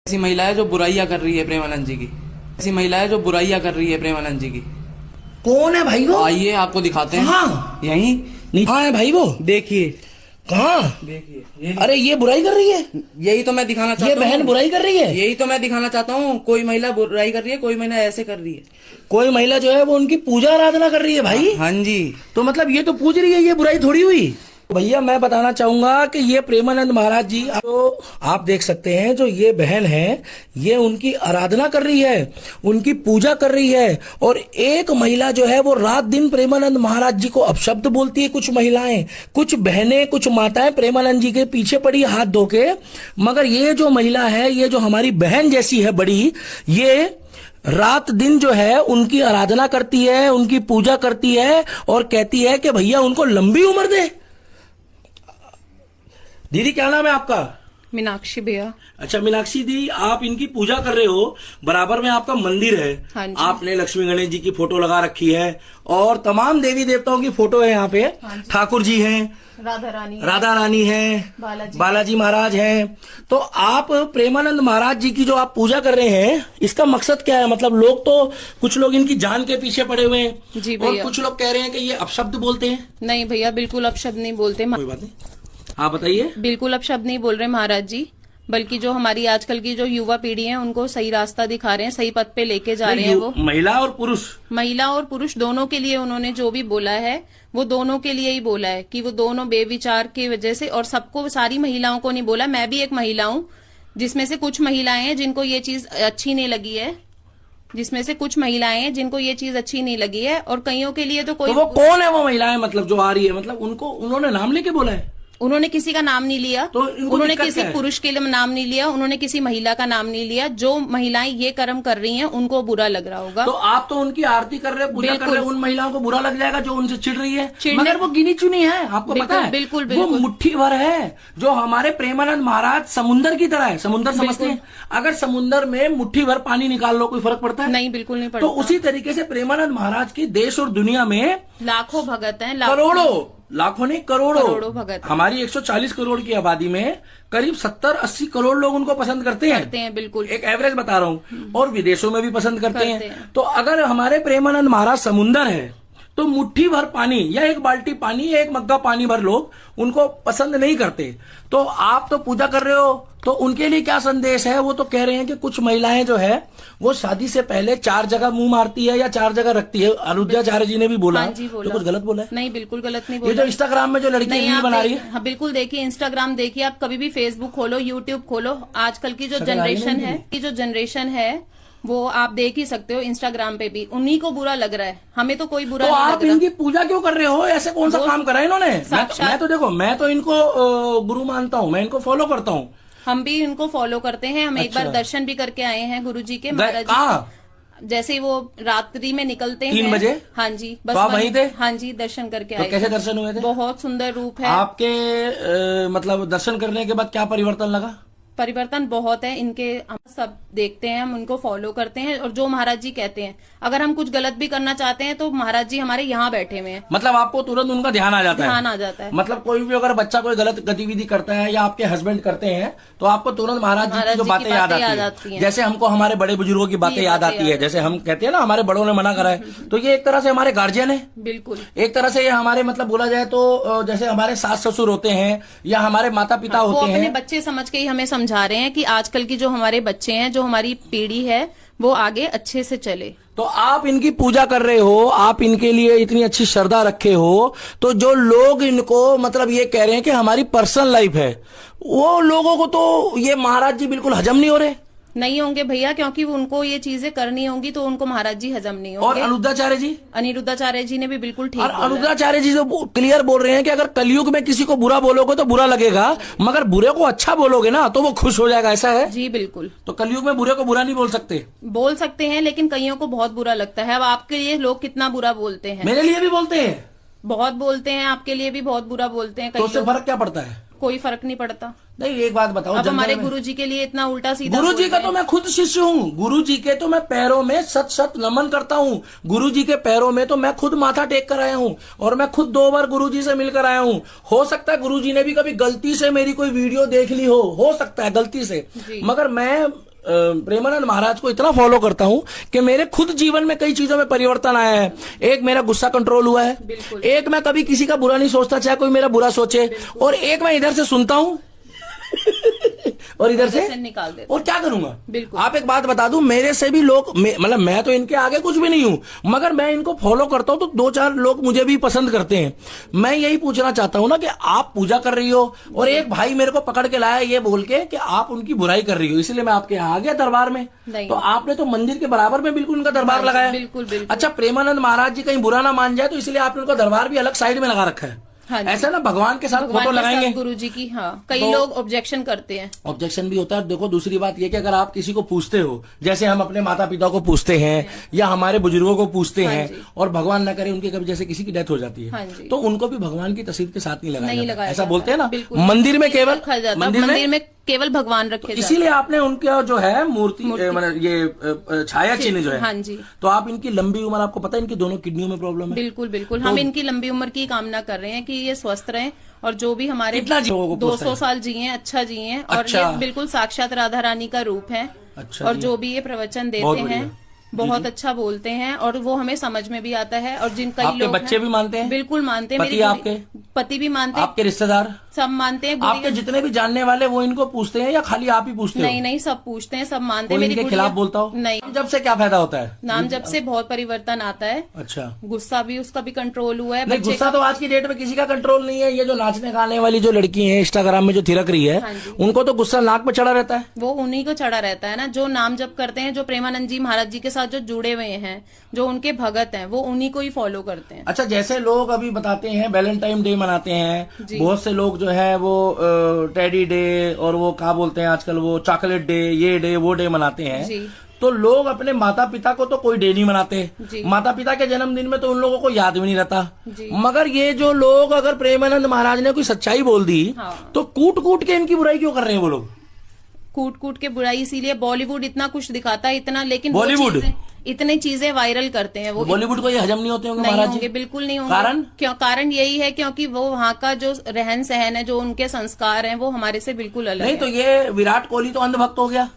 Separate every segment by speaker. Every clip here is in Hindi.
Speaker 1: ऐसी महिला है जो बुराइयां कर रही है प्रेमानंद जी की। ऐसी महिला है जो बुराइयां कर रही है प्रेमानंद जी की।
Speaker 2: कौन है भाई वो?
Speaker 1: आइए आपको दिखाते हैं।
Speaker 2: हाँ
Speaker 1: यहीं
Speaker 2: कहाँ है भाई वो?
Speaker 1: देखिए,
Speaker 2: कहाँ?
Speaker 1: देखिए
Speaker 2: अरे ये बुराई कर रही है।
Speaker 1: यही तो मैं दिखाना चाहता
Speaker 2: ये
Speaker 1: हूँ।
Speaker 2: बहन बुराई कर रही है।
Speaker 1: यही तो मैं दिखाना चाहता हूँ। कोई महिला बुराई कर रही है, कोई महिला ऐसे कर रही है।
Speaker 2: कोई महिला जो है वो उनकी पूजा आराधना कर रही है भाई।
Speaker 1: हाँ जी।
Speaker 2: तो मतलब ये तो पूज रही है, ये बुराई थोड़ी हुई। भैया मैं बताना चाहूंगा कि ये प्रेमानंद महाराज जी जो आप देख सकते हैं, जो ये बहन है, ये उनकी आराधना कर रही है, उनकी पूजा कर रही है। और एक महिला जो है वो रात दिन प्रेमानंद महाराज जी को अपशब्द बोलती है। कुछ महिलाएं, कुछ बहनें, कुछ माताएं प्रेमानंद जी के पीछे पड़ी हाथ धो के। मगर ये जो महिला है, ये जो हमारी बहन जैसी है बड़ी, ये रात दिन जो है उनकी आराधना करती है, उनकी पूजा करती है और कहती है कि भैया उनको लंबी उम्र दे। दीदी क्या नाम है आपका?
Speaker 3: मीनाक्षी भैया।
Speaker 2: अच्छा मीनाक्षी दी, आप इनकी पूजा कर रहे हो, बराबर में आपका मंदिर है।
Speaker 3: हाँ जी।
Speaker 2: आपने लक्ष्मी गणेश जी की फोटो लगा रखी है और तमाम देवी देवताओं की फोटो है यहाँ पे।
Speaker 3: हाँ जी।
Speaker 2: ठाकुर जी हैं, राधा रानी है, बालाजी महाराज हैं। तो आप प्रेमानंद महाराज जी की जो आप पूजा कर रहे हैं, इसका मकसद क्या है? मतलब लोग तो, कुछ लोग इनकी जान के पीछे पड़े हुए हैं
Speaker 3: जी
Speaker 2: और
Speaker 3: भैया।
Speaker 2: कुछ लोग कह रहे हैं कि ये अपशब्द बोलते हैं।
Speaker 3: नहीं भैया, बिल्कुल अपशब्द नहीं बोलते।
Speaker 2: कोई बात नहीं, आप बताइए।
Speaker 3: बिल्कुल अपशब्द नहीं बोल रहे महाराज जी, बल्कि जो हमारी आजकल की जो युवा पीढ़ी है उनको सही रास्ता दिखा रहे हैं, सही पथ पे लेके जा रहे हैं। वो
Speaker 2: महिला और पुरुष
Speaker 3: दोनों के लिए उन्होंने जो भी बोला है वो दोनों के लिए ही बोला है कि वो दोनों बेविचार की वजह से, और सबको, सारी महिलाओं को नहीं बोला। मैं भी एक महिला हूँ, जिसमें से कुछ महिलाएं हैं जिनको ये चीज अच्छी नहीं लगी है, जिसमें से कुछ महिलाएं हैं जिनको ये चीज अच्छी नहीं लगी है, और कईयों के लिए तो कोई।
Speaker 2: तो वो कौन है वो महिलाएं, मतलब जो आ रही है? मतलब उनको उन्होंने नाम लेके बोला है?
Speaker 3: उन्होंने किसी का नाम नहीं लिया,
Speaker 2: तो
Speaker 3: उन्होंने किसी पुरुष के लिए नाम नहीं लिया, उन्होंने किसी महिला का नाम नहीं लिया। जो महिलाएं ये कर्म कर रही हैं उनको बुरा लग रहा होगा।
Speaker 2: तो आप तो उनकी आरती कर रहे हैं, पूजा कर रहे हैं, उन महिलाओं को बुरा लग जाएगा जो उनसे चिढ़ रही है। मगर वो गिनी चुनी है, आपको पता है।
Speaker 3: बिल्कुल
Speaker 2: वो मुट्ठी भर है। जो हमारे प्रेमानंद महाराज समुन्दर की तरह है। समुन्दर समझते हैं? अगर समुन्दर में मुट्ठी भर पानी निकाल लो, कोई फर्क पड़ता है?
Speaker 3: नहीं, बिल्कुल नहीं पड़ता।
Speaker 2: तो उसी तरीके से प्रेमानंद महाराज की देश और दुनिया में
Speaker 3: लाखों भगत हैं,
Speaker 2: करोड़ों, लाखों नहीं करोड़ों
Speaker 3: भगत।
Speaker 2: हमारी 140 करोड़ की आबादी में करीब 70-80 करोड़ लोग उनको पसंद करते
Speaker 3: हैं। बिल्कुल,
Speaker 2: एक एवरेज बता रहा हूँ। और विदेशों में भी पसंद करते हैं। तो अगर हमारे प्रेमानंद महाराज समुन्दर है, तो मुट्ठी भर पानी या एक बाल्टी पानी या एक मग्गा पानी भर लोग उनको पसंद नहीं करते। तो आप तो पूजा कर रहे हो, तो उनके लिए क्या संदेश है? वो तो कह रहे हैं कि कुछ महिलाएं जो है वो शादी से पहले 4 जगह मुंह मारती है या 4 जगह रखती है। अनुद्याचार्य जी ने भी बोला।
Speaker 3: हाँ जी, बोला।
Speaker 2: तो कुछ गलत बोला है?
Speaker 3: नहीं, बिल्कुल गलत नहीं बोला।
Speaker 2: ये जो इंस्टाग्राम में जो लड़की रील बना रही है।
Speaker 3: हाँ बिल्कुल, देखिए इंस्टाग्राम देखिए, आप कभी भी फेसबुक खोलो, यूट्यूब खोलो, आजकल की जो जनरेशन है वो आप देख ही सकते हो। इंस्टाग्राम पे भी उन्हीं को बुरा लग रहा है, हमें तो कोई बुरा
Speaker 2: तो
Speaker 3: नहीं
Speaker 2: आप
Speaker 3: लग रहा।
Speaker 2: इनकी पूजा क्यों कर रहे हो? ऐसे कौन सा काम करा है इन्होंने? मैं तो देखो, मैं तो इनको गुरु मानता हूँ, मैं इनको फॉलो करता हूँ।
Speaker 3: हम भी इनको फॉलो करते हैं। हम एक बार दर्शन भी करके आए हैं गुरु जी के, महाराज जी। जैसे वो रात्रि में निकलते हैं
Speaker 2: 3 बजे।
Speaker 3: हाँ जी, बस
Speaker 2: तो आप वहीं थे?
Speaker 3: हाँ जी, दर्शन करके
Speaker 2: तो
Speaker 3: आए।
Speaker 2: कैसे दर्शन हुए थे?
Speaker 3: बहुत सुंदर रूप है
Speaker 2: आपके। मतलब दर्शन करने के बाद क्या परिवर्तन लगा?
Speaker 3: परिवर्तन बहुत है इनके। हम सब देखते हैं, हम उनको फॉलो करते हैं, और जो महाराज जी कहते हैं, अगर हम कुछ गलत भी करना चाहते हैं तो महाराज जी हमारे यहाँ बैठे हुए हैं।
Speaker 2: मतलब आपको तुरंत उनका ध्यान आ जाता है? मतलब कोई भी अगर बच्चा कोई गलत गतिविधि करता है या आपके हस्बैंड करते हैं तो आपको तुरंत महाराज जी की जो बातें याद आती है। जैसे हमको हमारे बड़े बुजुर्गों की बातें याद आती है, जैसे हम कहते हैं ना हमारे बड़ों ने मना करा है, तो ये एक तरह से हमारे गार्जियन है।
Speaker 3: बिल्कुल,
Speaker 2: एक तरह से ये हमारे, मतलब बोला जाए तो जैसे हमारे सास ससुर होते हैं या हमारे माता पिता होते हैं।
Speaker 3: अपने बच्चे समझ के ही हमें समझा रहे हैं कि आजकल की जो हमारे बच्चे हैं, जो हमारी पीढ़ी है, वो आगे अच्छे से चले।
Speaker 2: तो आप इनकी पूजा कर रहे हो, आप इनके लिए इतनी अच्छी श्रद्धा रखे हो, तो जो लोग इनको मतलब ये कह रहे हैं कि हमारी पर्सनल लाइफ है, वो लोगों को तो ये महाराज जी बिल्कुल हजम नहीं हो रहे।
Speaker 3: नहीं होंगे भैया, क्योंकि उनको ये चीजें करनी होंगी तो उनको महाराज जी हजम नहीं होंगे।
Speaker 2: और
Speaker 3: अनिरुद्धाचार्य जी ने भी बिल्कुल ठीक
Speaker 2: और अनिरुद्धाचार्य जी जो क्लियर बोल रहे हैं कि अगर कलयुग में किसी को बुरा बोलोगे तो बुरा लगेगा, मगर बुरे को अच्छा बोलोगे ना तो वो खुश हो जाएगा। ऐसा है
Speaker 3: जी? बिल्कुल।
Speaker 2: तो कलयुग में बुरे को बुरा नहीं बोल सकते?
Speaker 3: बोल सकते हैं, लेकिन कईयों को बहुत बुरा लगता है। अब आपके लिए लोग कितना बुरा बोलते हैं?
Speaker 2: मेरे लिए भी बोलते हैं,
Speaker 3: बहुत बोलते हैं, आपके लिए भी बहुत बुरा बोलते हैं।
Speaker 2: तो उससे फर्क क्या पड़ता है?
Speaker 3: कोई फर्क नहीं पड़ता।
Speaker 2: नहीं, एक बात बताओ,
Speaker 3: अब हमारे गुरु जी के लिए इतना उल्टा सीधा।
Speaker 2: गुरु जी का तो मैं खुद शिष्य हूँ। गुरु जी के तो मैं पैरों में सत नमन करता हूँ। गुरु जी के पैरों में तो मैं खुद माथा टेक कर आया हूँ, और मैं खुद 2 बार गुरु जी से मिलकर आया हूँ। हो सकता है गुरु जी ने भी कभी गलती से मेरी कोई वीडियो देख ली हो सकता है गलती से, मगर मैं प्रेमानंद महाराज को इतना फॉलो करता हूं कि मेरे खुद जीवन में कई चीजों में परिवर्तन आया है। एक, मेरा गुस्सा कंट्रोल हुआ है। एक, मैं कभी किसी का बुरा नहीं सोचता, चाहे कोई मेरा बुरा सोचे। और एक, मैं इधर से सुनता हूं और इधर से
Speaker 3: निकाल देता।
Speaker 2: और क्या करूंगा?
Speaker 3: बिल्कुल।
Speaker 2: आप एक बात बता दूं, मेरे से भी लोग, मतलब मैं तो इनके आगे कुछ भी नहीं हूं, मगर मैं इनको फॉलो करता हूं तो 2-4 लोग मुझे भी पसंद करते हैं। मैं यही पूछना चाहता हूं ना कि आप पूजा कर रही हो और एक भाई मेरे को पकड़ के लाया ये बोल के कि आप उनकी बुराई कर रही हो, इसलिए मैं आपके यहाँ आ गया दरबार में। तो आपने तो मंदिर के बराबर में बिल्कुल उनका दरबार लगाया।
Speaker 3: बिल्कुल बिल्कुल।
Speaker 2: अच्छा, प्रेमानंद महाराज जी कहीं बुरा ना मान जाए तो इसलिए आपने उनका दरबार भी अलग साइड में लगा रखा है।
Speaker 3: हाँ,
Speaker 2: ऐसा ना भगवान के साथ फोटो लगाएंगे
Speaker 3: गुरु जी की। हाँ, कई
Speaker 2: तो
Speaker 3: लोग ऑब्जेक्शन करते हैं।
Speaker 2: ऑब्जेक्शन भी होता है। देखो, दूसरी बात ये कि अगर आप किसी को पूछते हो, जैसे हम अपने माता पिता को पूछते हैं या हमारे बुजुर्गों को पूछते हैं, और भगवान न करे उनके कभी जैसे किसी की डेथ हो जाती है, तो उनको भी भगवान की तस्वीर के साथ नहीं लगाया जाता। ऐसा बोलते हैं ना, मंदिर में केवल
Speaker 3: मंदिर में केवल भगवान रखे जाते हैं।
Speaker 2: इसीलिए आपने उनका जो है मूर्ति मतलब ये छाया चिन्ह जो है।
Speaker 3: हाँ जी।
Speaker 2: तो आप इनकी लंबी उम्र, आपको पता है इनकी दोनों किडनियों में प्रॉब्लम है।
Speaker 3: बिल्कुल बिल्कुल। हम इनकी लंबी उम्र की कामना कर रहे हैं कि ये स्वस्थ रहें और जो भी हमारे
Speaker 2: कितना जी
Speaker 3: 200 साल जिए, अच्छा जिए। और ये बिल्कुल साक्षात राधा रानी का रूप है। और जो भी ये प्रवचन देते हैं बहुत अच्छा बोलते हैं और वो हमें समझ में भी आता है। और जिन कई लोग
Speaker 2: बच्चे भी मानते हैं।
Speaker 3: बिल्कुल मानते हैं।
Speaker 2: पति आपके?
Speaker 3: पति भी मानते हैं।
Speaker 2: आपके रिश्तेदार
Speaker 3: सब मानते हैं।
Speaker 2: आपके जितने भी जानने वाले वो इनको पूछते हैं या खाली आप ही पूछते हो?
Speaker 3: नहीं नहीं, सब पूछते हैं, सब मानते हैं।
Speaker 2: मेरे खिलाफ बोलता हो?
Speaker 3: नहीं।
Speaker 2: जब से क्या फायदा होता है?
Speaker 3: नाम जब से बहुत परिवर्तन आता है।
Speaker 2: अच्छा।
Speaker 3: गुस्सा भी उसका भी कंट्रोल हुआ है।
Speaker 2: नहीं, गुस्सा तो आज की डेट में किसी का कंट्रोल नहीं है। ये जो नाचने गाने वाली जो लड़की है इंस्टाग्राम में जो थिरक रही है, उनको तो गुस्सा नाक पे चढ़ा रहता है।
Speaker 3: वो उन्हीं को चढ़ा रहता है ना, जो नाम जप करते हैं, जो प्रेमानंद जी महाराज जी के साथ जो जुड़े हुए हैं, जो उनके भगत हैं, वो उन्हीं को ही फॉलो करते हैं।
Speaker 2: अच्छा, जैसे लोग अभी बताते हैं वैलेंटाइन डे मनाते हैं, बहुत से लोग जो है वो टेडी डे और वो क्या बोलते हैं आजकल वो चॉकलेट डे, ये डे वो डे मनाते हैं। तो लोग अपने माता पिता को तो कोई डे नहीं मनाते। माता पिता के जन्मदिन में तो उन लोगों को याद भी नहीं रहता। मगर ये जो लोग, अगर प्रेमानंद महाराज ने कोई सच्चाई बोल दी, तो कूट कूट के इनकी बुराई क्यों कर रहे हैं वो लोग?
Speaker 3: कूट कूट के बुराई इसीलिए, बॉलीवुड इतना कुछ दिखाता है, इतना, लेकिन
Speaker 2: बॉलीवुड
Speaker 3: इतने चीजें वायरल करते हैं। वो
Speaker 2: बॉलीवुड को ये हजम नहीं होते होंगे महाराज जी?
Speaker 3: बिल्कुल नहीं होंगे।
Speaker 2: कारण?
Speaker 3: क्यों? कारण यही है क्योंकि वो वहाँ का जो रहन सहन है, जो उनके संस्कार हैं, वो हमारे से बिल्कुल अलग
Speaker 2: नहीं। तो ये विराट कोहली तो अंधभक्त हो गया।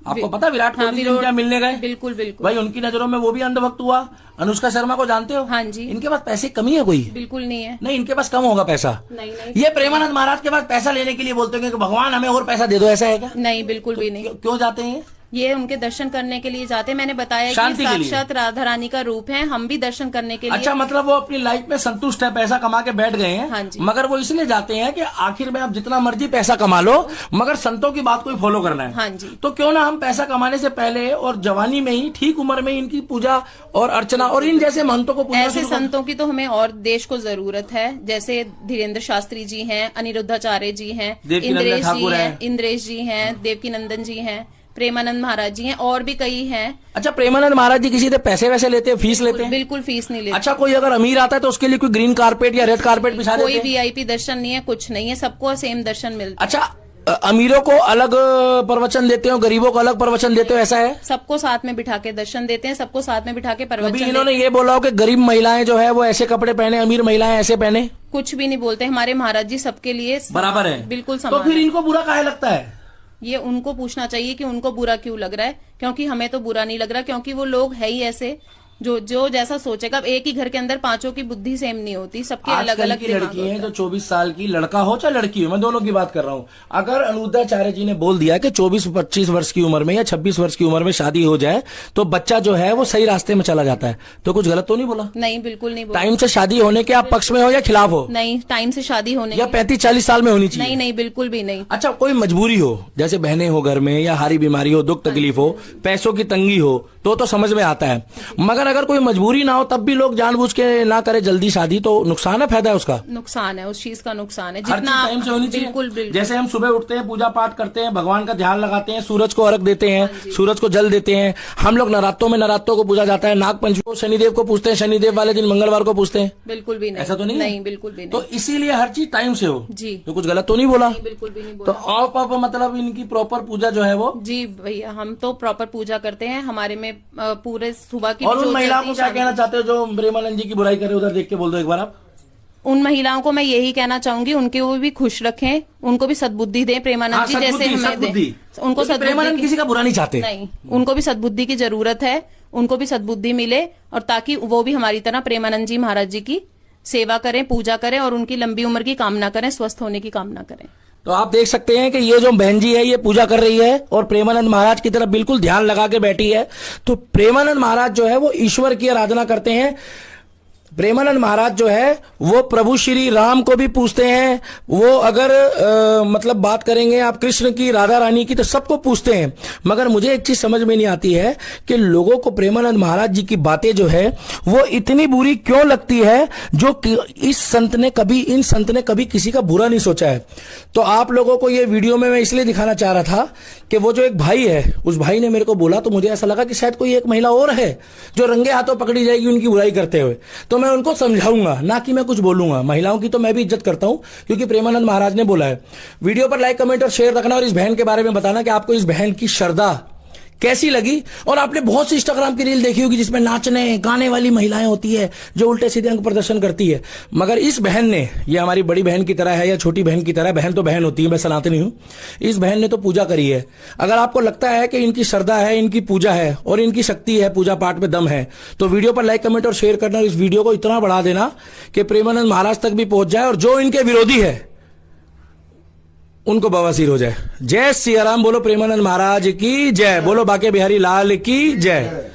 Speaker 2: आपको पता विराट कोहली से क्या मिलने गए?
Speaker 3: बिल्कुल बिल्कुल।
Speaker 2: भाई उनकी नजरों में वो भी अंधभक्त हुआ। अनुष्का शर्मा को जानते हो?
Speaker 3: हाँ जी।
Speaker 2: इनके पास पैसे कमी है कोई?
Speaker 3: बिल्कुल नहीं है।
Speaker 2: नहीं, इनके पास कम होगा पैसा।
Speaker 3: नहीं।
Speaker 2: ये प्रेमानंद महाराज के पास पैसा लेने के लिए बोलते हैं कि भगवान हमें और पैसा दे दो, ऐसा है क्या?
Speaker 3: नहीं, बिल्कुल भी नहीं।
Speaker 2: क्यों जाते हैं?
Speaker 3: ये उनके दर्शन करने के लिए जाते हैं। मैंने बताया कि साक्षात राधा रानी का रूप है, हम भी दर्शन करने के लिए।
Speaker 2: अच्छा, मतलब वो अपनी लाइफ में संतुष्ट है, पैसा कमा के बैठ गए हैं।
Speaker 3: हाँ जी।
Speaker 2: मगर वो इसलिए जाते हैं कि आखिर में आप जितना मर्जी पैसा कमा लो, मगर संतों की बात को ही फॉलो करना है।
Speaker 3: हाँ जी।
Speaker 2: तो क्यों ना हम पैसा कमाने से पहले और जवानी में ही, ठीक उम्र में इनकी पूजा और अर्चना और इन जैसे महंतों को पूजा।
Speaker 3: ऐसे संतों की तो हमें और देश को जरूरत है। जैसे धीरेन्द्र शास्त्री जी हैं, अनिरुद्धाचार्य जी हैं, इंद्रेश जी हैं, देवकीनंदन जी हैं, प्रेमानंद महाराज जी हैं, और भी कई हैं।
Speaker 2: अच्छा, प्रेमानंद महाराज जी किसी से पैसे वैसे लेते हैं, फीस लेते हैं?
Speaker 3: बिल्कुल फीस नहीं लेते।
Speaker 2: अच्छा, कोई अगर अमीर आता है तो उसके लिए कोई ग्रीन कारपेट या रेड कारपेट बिछा देते हैं?
Speaker 3: कोई वीआईपी दर्शन नहीं है, कुछ नहीं है, सबको सेम दर्शन मिलता है।
Speaker 2: अच्छा, अमीरों को अलग प्रवचन देते हो, गरीबों को अलग प्रवचन देते हो, ऐसा है?
Speaker 3: सबको साथ में बिठा के दर्शन देते हैं, सबको साथ में बिठा के प्रवचन।
Speaker 2: कभी इन्होंने ये बोला हो कि गरीब महिलाएं जो है वो ऐसे कपड़े पहने, अमीर महिलाएं ऐसे पहने?
Speaker 3: कुछ भी नहीं बोलते। हमारे महाराज जी सबके लिए
Speaker 2: बराबर है,
Speaker 3: बिल्कुल
Speaker 2: समान। तो फिर इनको बुरा काहे लगता है?
Speaker 3: ये उनको पूछना चाहिए कि उनको बुरा क्यों लग रहा है, क्योंकि हमें तो बुरा नहीं लग रहा, क्योंकि वो लोग है ही ऐसे जो जैसा सोचेगा। अब एक ही घर के अंदर पांचों की बुद्धि सेम नहीं होती, सबकी अलग अलग
Speaker 2: की लड़की है जो 24 साल की, लड़का हो चाहे लड़की हो, मैं दोनों की बात कर रहा हूँ। अगर अनुरुद्धाचार्य जी ने बोल दिया कि 24-25 वर्ष की उम्र में या 26 वर्ष की उम्र में शादी हो जाए तो बच्चा जो है वो सही रास्ते में चला जाता है, तो कुछ गलत तो नहीं बोला?
Speaker 3: नहीं, बिल्कुल नहीं बोला।
Speaker 2: टाइम से शादी होने के आप पक्ष में हो या खिलाफ हो?
Speaker 3: नहीं, टाइम से शादी होने
Speaker 2: या 35-40 साल में होनी चाहिए?
Speaker 3: नहीं, बिल्कुल भी नहीं।
Speaker 2: अच्छा, कोई मजबूरी हो, जैसे बहनें हो घर में, या हारी बीमारी हो, दुख तकलीफ हो, पैसों की तंगी हो, तो समझ में आता है। मगर अगर कोई मजबूरी ना हो तब भी लोग जानबूझ के ना करे जल्दी शादी, तो नुकसान है फायदा है उसका?
Speaker 3: नुकसान है, उस चीज का नुकसान है।
Speaker 2: जितना टाइम से होनी चाहिए। बिल्कुल। जैसे हम सुबह उठते हैं, पूजा पाठ करते हैं, भगवान का ध्यान लगाते हैं, सूरज को अर्घ देते हैं, सूरज को जल देते हैं। हम लोग नवरात्रों को पूजा जाता है, नाग पंचमी को शनिदेव को पूछते हैं, शनिदेव वाले दिन मंगलवार को पूछते हैं।
Speaker 3: बिल्कुल भी नहीं।
Speaker 2: ऐसा तो नहीं?
Speaker 3: नहीं, बिल्कुल भी नहीं।
Speaker 2: तो इसीलिए हर चीज टाइम से हो
Speaker 3: जी।
Speaker 2: तो कुछ गलत तो नहीं बोला?
Speaker 3: बिल्कुल भी नहीं बोला।
Speaker 2: तो आप मतलब इनकी प्रॉपर पूजा जो है वो?
Speaker 3: जी भैया, हम तो प्रॉपर पूजा करते हैं। हमारे में पूरे सुबह की।
Speaker 2: और उन महिलाओं को क्या कहना चाहते हो जो प्रेमानंद जी की बुराई करे? उधर देख के बोल दो एक बार आप।
Speaker 3: उन महिलाओं को मैं यही कहना चाहूंगी, उनके वो भी खुश रखें, उनको भी सद्बुद्धि दें, प्रेमानंद जी जैसे हमें दें। उनको
Speaker 2: क्योंकि प्रेमानंद
Speaker 3: सद्बुद्धि
Speaker 2: किसी का बुरा नहीं चाहते।
Speaker 3: नहीं, उनको भी सद्बुद्धि की जरूरत है, उनको भी सद्बुद्धि मिले और ताकि वो भी हमारी तरह प्रेमानंद जी महाराज जी की सेवा करें, पूजा करें और उनकी लंबी उम्र की कामना करें, स्वस्थ होने की कामना करें।
Speaker 2: तो आप देख सकते हैं कि ये जो बहन जी है ये पूजा कर रही है और प्रेमानंद महाराज की तरफ बिल्कुल ध्यान लगा के बैठी है। तो प्रेमानंद महाराज जो है वो ईश्वर की आराधना करते हैं। प्रेमानंद महाराज जो है वो प्रभु श्री राम को भी पूछते हैं। वो अगर मतलब बात करेंगे आप कृष्ण की, राधा रानी की, तो सबको पूछते हैं। मगर मुझे एक चीज समझ में नहीं आती है कि लोगों को प्रेमानंद महाराज जी की बातें जो है वो इतनी बुरी क्यों लगती है, जो इन संत ने कभी किसी का बुरा नहीं सोचा है। तो आप लोगों को ये वीडियो में मैं इसलिए दिखाना चाह रहा था कि वो जो एक भाई है, उस भाई ने मेरे को बोला तो मुझे ऐसा लगा कि शायद कोई एक महिला और है जो रंगे हाथों पकड़ी जाएगी उनकी बुराई करते हुए। तो मैं उनको समझाऊंगा, ना कि मैं कुछ बोलूंगा। महिलाओं की तो मैं भी इज्जत करता हूं क्योंकि प्रेमानंद महाराज ने बोला है। वीडियो पर लाइक, कमेंट और शेयर रखना और इस बहन के बारे में बताना कि आपको इस बहन की श्रद्धा कैसी लगी। और आपने बहुत सी इंस्टाग्राम की रील देखी होगी जिसमें नाचने गाने वाली महिलाएं होती है जो उल्टे सीधे अंग प्रदर्शन करती है। मगर इस बहन ने, ये हमारी बड़ी बहन की तरह है या छोटी बहन की तरह, बहन तो बहन होती है, मैं सनातनी हूं, इस बहन ने तो पूजा करी है। अगर आपको लगता है कि इनकी श्रद्धा है, इनकी पूजा है और इनकी शक्ति है, पूजा पाठ में दम है, तो वीडियो पर लाइक, कमेंट और शेयर करना और इस वीडियो को इतना बढ़ा देना कि प्रेमानंद महाराज तक भी पहुंच जाए और जो इनके विरोधी है उनको बवासीर हो जाए। जय सिया राम। बोलो प्रेमानंद महाराज की जय। बोलो बाके बिहारी लाल की जय।